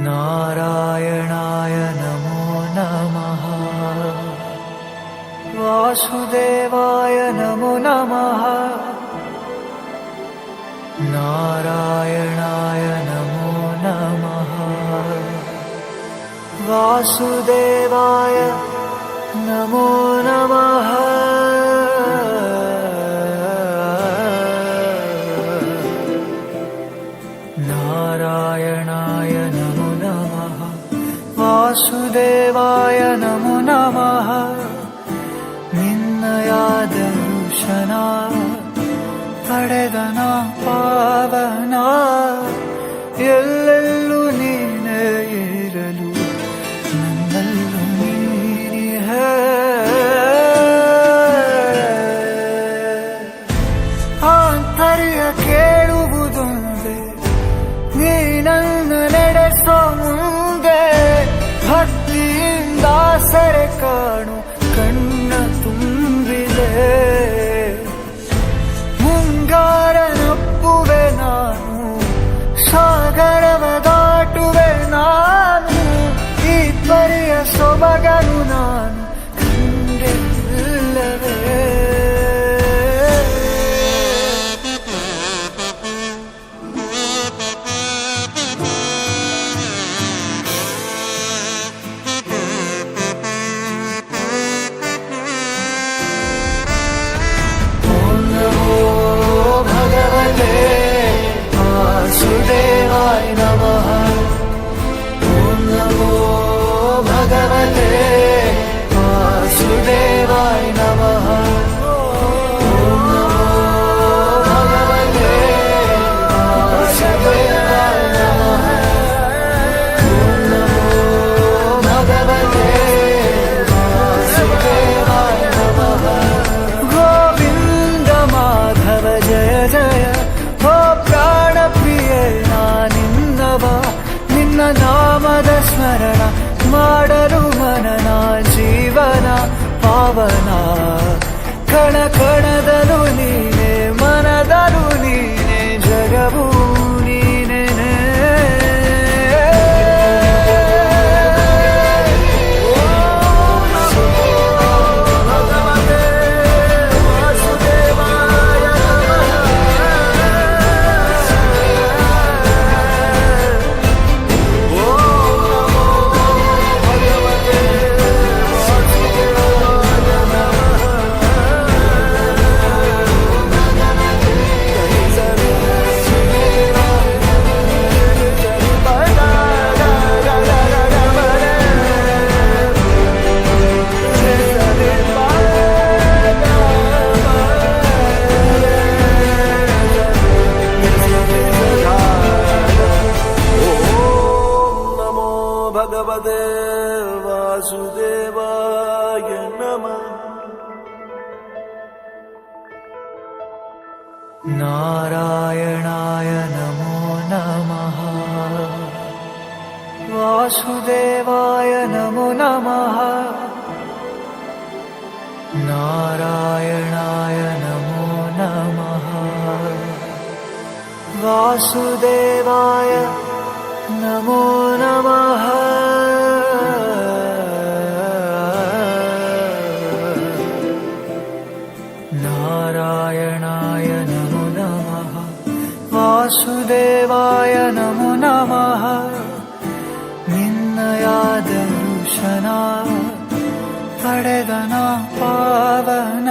नारायणाय नमो नमः। वासुदेवाय नमो नमः। नारायणाय नमो नमः। वासुदेवाय नमो नमः। नारायणाय नमो नमः। वासुदेवाय नमो नमः। निन्नयाद दर्शन ಪಡೆದನ ಪಾವನ ಎಲ್ಲೆಲ್ಲೂ ನೀನೇ ಇರಲು ನನ್ನಲ್ಲೂ ನೀನೇ ಆಂತರ್ಯ ಕೇಳುವುದೊಂದೇ ನೀ ನನ್ನ ನಡೆಸೋ ಮುಂದೆ ಭಕ್ತಿಯಿಂದ ಸೆರೆ ಕಾಣು ಕಣ್ಣ ತುಂಬಿದೆ ಮುಂಗಾರನಪ್ಪುವೆ ನಾನು ಸಾಗರವ ದಾಟುವೆ ನಾನು ಈ ಪರಿಯ ಸೊಬಗನು ನಾನು ಕಂಡಿಲ್ಲವೇ वासुदेवाय नमः। ॐ नमो भगवते वासुदेवाय नमः। ॐ नमो भगवते वासुदेवाय नमः। ॐ नमो भगवते वासुदेवाय नमः। गोविन्द माधव जय जय हो प्राण ನಾನಿನ್ನವ ನಿನ್ನ ನಾಮದ ಸ್ಮರಣ ಮಾಡಲು ಮನನ ಜೀವನ ಪಾವನ ಕಣ ಕಣದಲು ನೀನೆ ಮನದಲು ನೀನೆ ಜಗವು ನೀನೆ भगवते वासुदेवाय नमः। नारायणाय नमो नमः। वासुदेवाय नमो नमः। नारायणाय नमो नमः। वासुदेवाय नमो नमः। नारायणाय नमो नमः। वासुदेवाय नमो नमः। निन्नयाद दर्शन ಪಡೆದನ ಪಾವನ